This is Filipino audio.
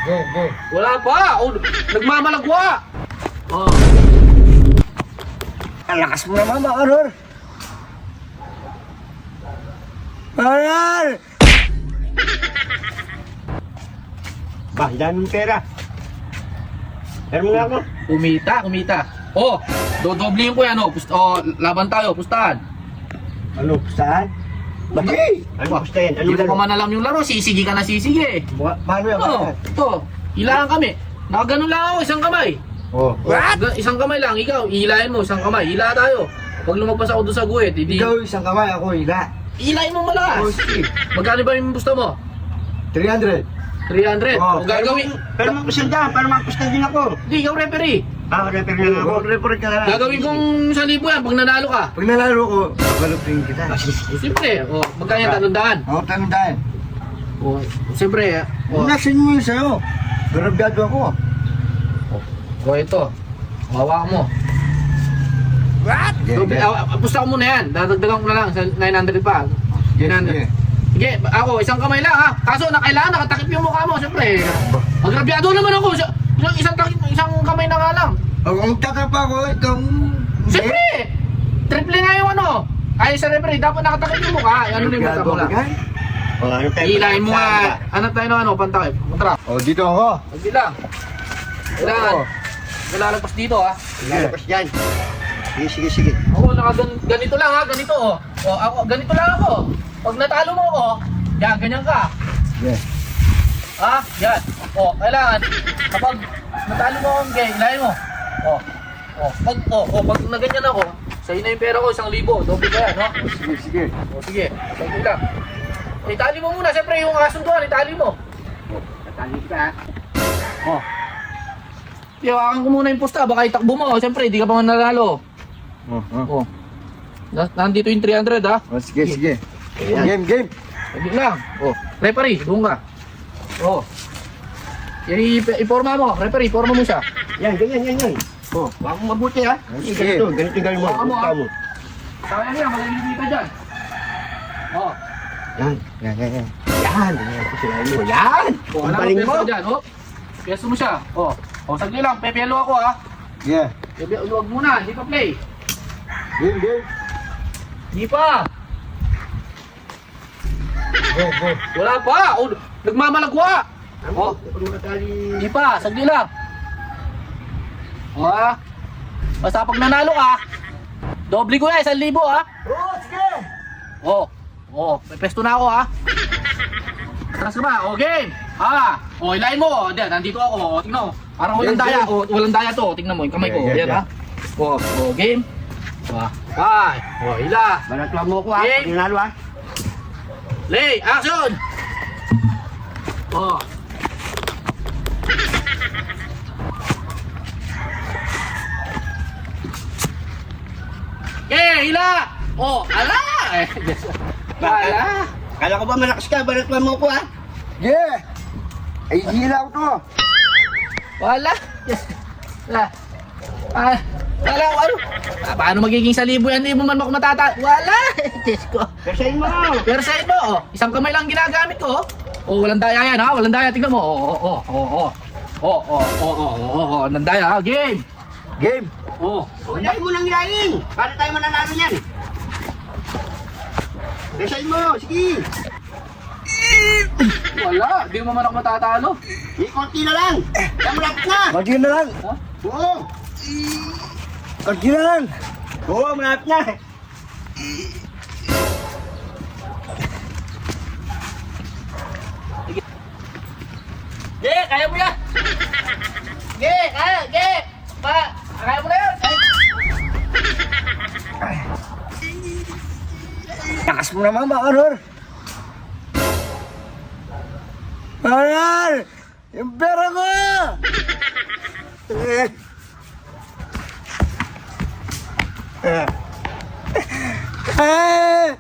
Go, go. Wala pa. Oh, nagmamalagwa. Oh. Ang lakas mo naman, Makaror. Makaror! Bahilan ng pera. Pero mo nga ako. Kumita. Oh, dodoblihin ko yan, oh. Laban tayo, pustahan. Ano, saan? Bagi! Ano, basta yan? Ano Hindi ko pa man alam yung laro, sisigi ka na sisigi. Paano yan? Oh, ito. Hilaan kami. Nakaganon lang ako, isang kamay. Oh. Isang kamay lang, ikaw, hilahin mo, isang kamay. Hila tayo. Pag lumagpas ako doon sa guhit, hindi... Ikaw isang kamay, ako hila. Hilahin mo malakas. Oh, sige. Magkano ba yung gusto mo? 300. 300. Oh, O gagawin... Pero magpusan dyan, para magpusan din ako. Hindi, ikaw referee. Referee na ako. Referee ka na lang. Gagawin kong 1,000 yan pag nanalo ka. Pag nalaro ko, babalupin kita. O, siyempre, o, magkano yan, tatandaan. Oo, tandaan. O, siyempre, o, Nasin mo yun sa'yo. Grabyado ako. o ito. Hawakan mo. What? Pusta ko muna yan. Dadagdagan ko na lang sa 900 pa. 900. Sige, ako, isang kamay lang ha. Kaso na kailangan nakatakip yung mukha mo, siyempre. Magrabyado naman ako. Isang kamay na nga lang. Ang takap ako, itong... Siyempre! Triple nga yung ano. Ay, sa referee, dapat nakatakip yung mukha. Ano na yung mata mo lang. Hilahin mo nga. Hanap tayo ng ano, pantakip. Kontra. Oh, dito ako. Hindi lang. Kailangan. Oo. Lalagpas dito ha. Lalabas dyan. Sige. Ako, ganito lang ha, ganito oh. O, ako, ganito lang ako. Pag natalo mo ako, yan, ganyan ka. Yeah. Ha? Yan. O, kailangan, kapag natalo mo ako, okay, ilahin mo. Pag naganyan ako, sa'yo na yung pera ko, 1,000. Doble ka yan, no? Sige. O, sige, sa'yo lang. Itali mo muna, siyempre yung kasunduan, itali mo. Tali ka. O. Iwakan ko muna yung pusta, baka itakbo mo. Siyempre, hindi ka pa mananalo. O. Nandito yung 300, ha? Oh, sige. Game. Hindi lang. O. Referee, doon ka. O. Iporma mo. Referee, iporma mo siya. Yan. Oh, wag mong mabuti ha. Sige. Ganito gawin mo. Hawakan mo, ha? Hawakan mo. Sayang yan, maliliit ka dyan. O. Yan. Yan. Yan. O, Ang alam galing mo. mo, dyan. O. Pwesto mo siya. O. O, sagli lang. Pepelo ako, ha? Yeah. Huwag muna, hindi pa play. Game. Hindi pa. Go. Wala pa. O, nagmamalagwa. O. Hindi pa, sagli lang. O ha? Basta pag nanalo ka, doble ko na, 1,000 ha? Oh, sige. May pesto na ako ha? Taras ka ba? O game! Ha? O ilayin mo, diyan, nandito ako, o tingnan mo. Parang walang Yes, daya, yes. o walang daya to, tingnan mo, yung kamay ko, Yeah, yan ha? O game. Bye! O ila! Balatwa mo ko ha. Game. Pag nanalo ha. Play! Action! O. Okay, hila! O, ala! Ala! Kala ko ba malakas ka? Balatwa mo ko ha. Yeah. Ay, hila ko to. Wala! Wala! Wala ko ano? Paano magiging 1,000 yan? Hindi mo man ako matata... Wala! Diyos ko! Kasayin mo. Pero sa ito, oh, isang kamay lang ginagamit ko. Oh, walang daya yan ha? Walang daya. Tingnan mo. Walang daya ha? Game! Game. Oh. Huwag mo nang hilahin. Para tayo mananalo yan. Kasayin mo. Sige. Wala! Hindi mo man ako matatalo. Konti na lang. Kaya malapit na. Konti na lang. Ha? Oo. Konti na lang. Oo, malapit na. Kaya mo yan! Kaya mo na yan! Takas mo naman, Makaror. Makaror! Yung pera ko! Ah!